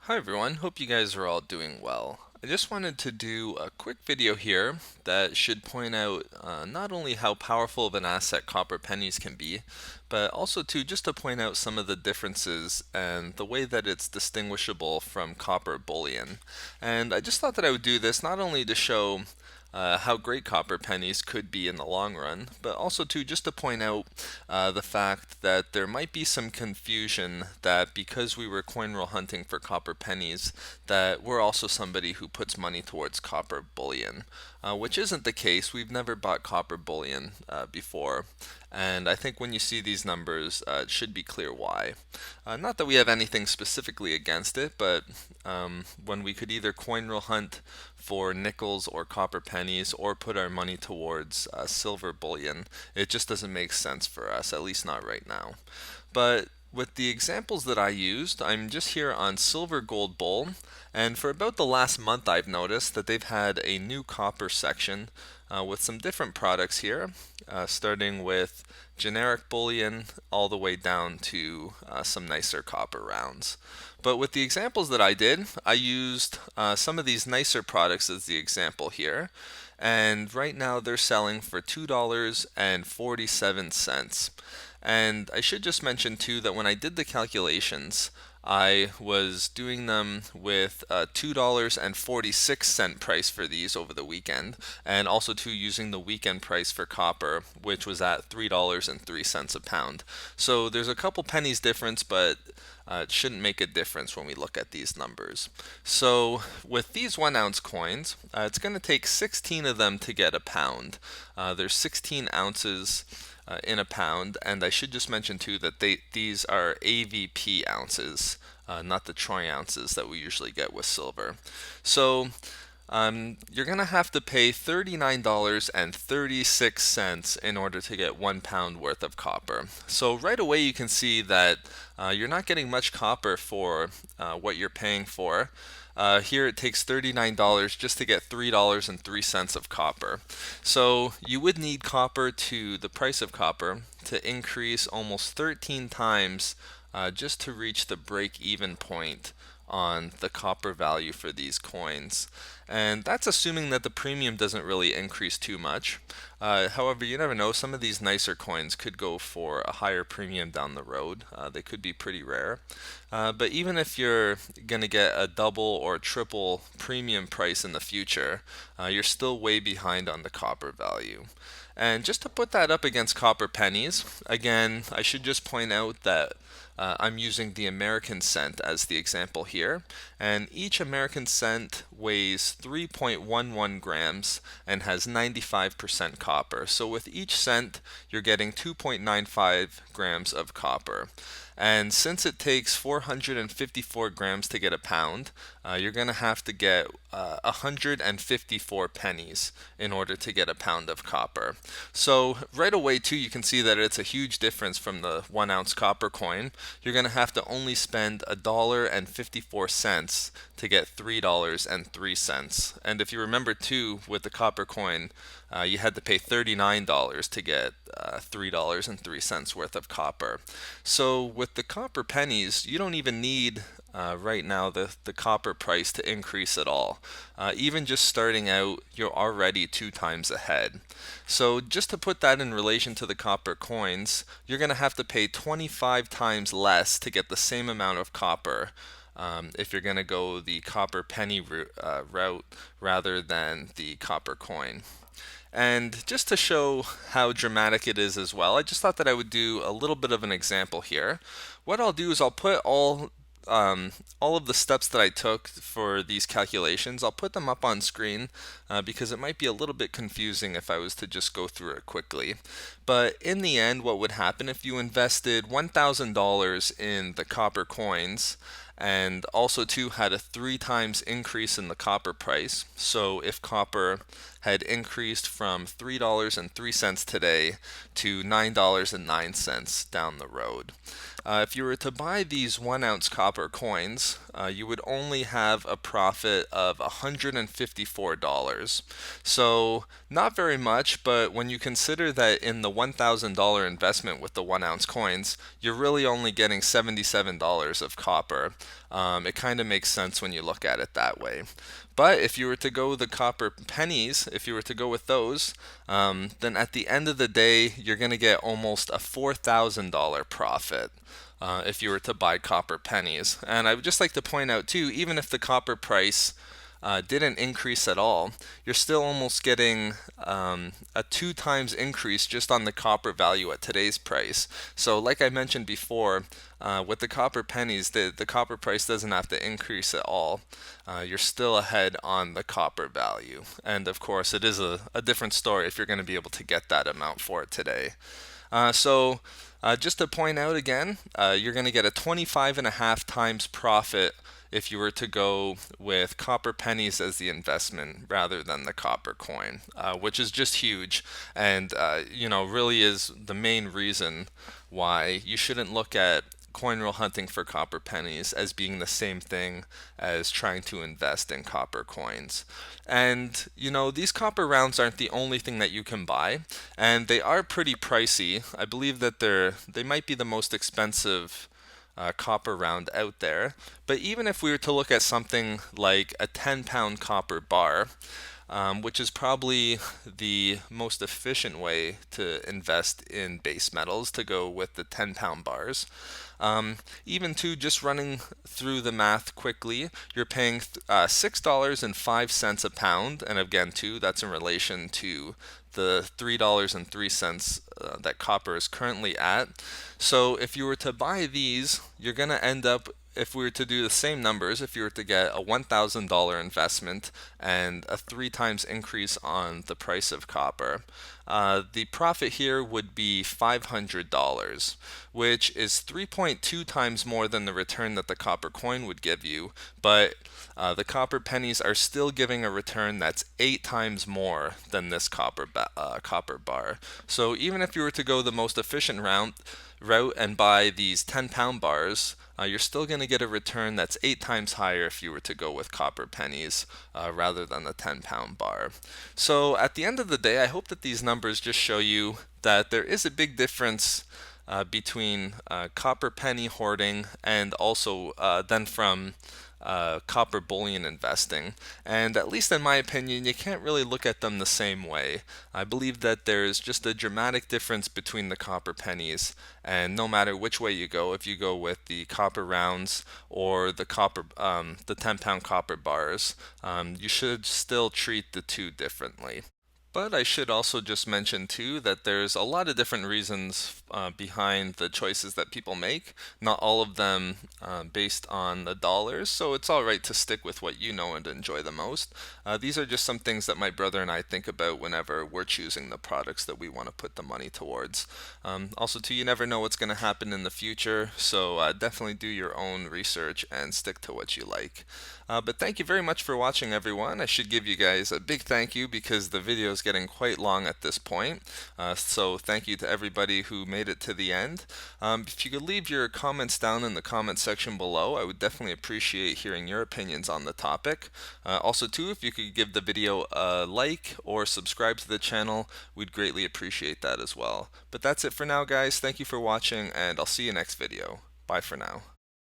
Hi everyone, hope you guys are all doing well. I just wanted to do a quick video here that should point out not only how powerful of an asset copper pennies can be, but also just to point out some of the differences and the way that it's distinguishable from copper bullion. And I just thought that I would do this not only to show how great copper pennies could be in the long run, but also just to point out the fact that there might be some confusion that because we were coin roll hunting for copper pennies, that we're also somebody who puts money towards copper bullion, which isn't the case. We've never bought copper bullion before. And I think when you see these numbers, it should be clear why. Not that we have anything specifically against it, but when we could either coin roll hunt for nickels or copper pennies or put our money towards silver bullion, it just doesn't make sense for us, at least not right now. But with the examples that I used, I'm just here on silver gold bull, and for about the last month I've noticed that they've had a new copper section with some different products here, starting with generic bullion all the way down to some nicer copper rounds. But with the examples that I did, I used some of these nicer products as the example here. And right now they're selling for $2.47. And I should just mention too that when I did the calculations, I was doing them with a $2.46 price for these over the weekend, and also using the weekend price for copper, which was at $3.03 a pound. So there's a couple pennies difference, but it shouldn't make a difference when we look at these numbers. So with these 1 ounce coins, it's going to take 16 of them to get a pound. There's 16 ounces in a pound, and I should just mention too that these are AVP ounces, not the troy ounces that we usually get with silver. So you're going to have to pay $39.36 in order to get 1 pound worth of copper. So right away you can see that you're not getting much copper for what you're paying for. Here it takes $39 just to get $3.03 of copper. So you would need the price of copper to increase almost 13 times just to reach the break even point on the copper value for these coins. And that's assuming that the premium doesn't really increase too much. However, you never know, some of these nicer coins could go for a higher premium down the road. They could be pretty rare. But even if you're going to get a double or triple premium price in the future, you're still way behind on the copper value. And just to put that up against copper pennies, again, I should just point out that I'm using the American cent as the example here, and each American cent weighs 3.11 grams and has 95% copper. So with each cent, you're getting 2.95 grams of copper. And since it takes 454 grams to get a pound, you're going to have to get 154 pennies in order to get a pound of copper. So right away too, you can see that it's a huge difference from the 1 ounce copper coin. You're going to have to only spend $1.54 to get $3.03. And if you remember too, with the copper coin, you had to pay $39 to get $3.03 worth of copper. So with the copper pennies, you don't even need right now the copper price to increase at all. Even just starting out, you're already 2 times ahead. So just to put that in relation to the copper coins, you're going to have to pay 25 times less to get the same amount of copper. If you're going to go the copper penny route rather than the copper coin. And just to show how dramatic it is as well, I just thought that I would do a little bit of an example here. What I'll do is I'll put all of the steps that I took for these calculations, I'll put them up on screen because it might be a little bit confusing if I was to just go through it quickly. But in the end, what would happen if you invested $1,000 in the copper coins and also too had a 3 times increase in the copper price? So if copper had increased from $3.03 today to $9.09 down the road. If you were to buy these 1 ounce copper coins, you would only have a profit of $154. So, not very much, but when you consider that in the $1,000 investment with the 1 ounce coins, you're really only getting $77 of copper. It kind of makes sense when you look at it that way. But if you were to go the copper pennies, if you were to go with those, then at the end of the day, you're going to get almost a $4,000 profit. If you were to buy copper pennies. And I would just like to point out too, even if the copper price didn't increase at all, you're still almost getting a 2 times increase just on the copper value at today's price. So like I mentioned before, with the copper pennies, the copper price doesn't have to increase at all. You're still ahead on the copper value. And of course, it is a different story if you're going to be able to get that amount for it today. Just to point out again, you're going to get a 25.5 times profit if you were to go with copper pennies as the investment rather than the copper coin, which is just huge, and really is the main reason why you shouldn't look at coin roll hunting for copper pennies as being the same thing as trying to invest in copper coins. And these copper rounds aren't the only thing that you can buy, and they are pretty pricey. I believe that they might be the most expensive copper round out there. But even if we were to look at something like a 10-pound copper bar, which is probably the most efficient way to invest in base metals, to go with the 10-pound bars. Even to just running through the math quickly, you're paying $6.05 a pound, and again, too, that's in relation to the $3.03 that copper is currently at. So if you were to buy these, you're going to end up, if we were to do the same numbers, if you were to get a $1,000 investment and a 3 times increase on the price of copper, the profit here would be $500, which is 3.2 times more than the return that the copper coin would give you, but the copper pennies are still giving a return that's 8 times more than this copper bar. So even if you were to go the most efficient route and buy these 10-pound bars, you're still going to get a return that's 8 times higher if you were to go with copper pennies rather than the 10-pound bar. So at the end of the day, I hope that these numbers just show you that there is a big difference between copper penny hoarding and also then from copper bullion investing. And at least in my opinion, you can't really look at them the same way. I believe that there's just a dramatic difference between the copper pennies, and no matter which way you go, if you go with the copper rounds or the 10-pound copper bars, you should still treat the two differently. But I should also just mention too that there's a lot of different reasons behind the choices that people make, not all of them based on the dollars, so it's alright to stick with what you know and enjoy the most. These are just some things that my brother and I think about whenever we're choosing the products that we want to put the money towards. Also too, you never know what's going to happen in the future, so definitely do your own research and stick to what you like. But thank you very much for watching, everyone. I should give you guys a big thank you because the video is getting quite long at this point. So thank you to everybody who made it to the end. If you could leave your comments down in the comment section below, I would definitely appreciate hearing your opinions on the topic. Also too, if you could give the video a like or subscribe to the channel, we'd greatly appreciate that as well. But that's it for now, guys. Thank you for watching, and I'll see you next video. Bye for now.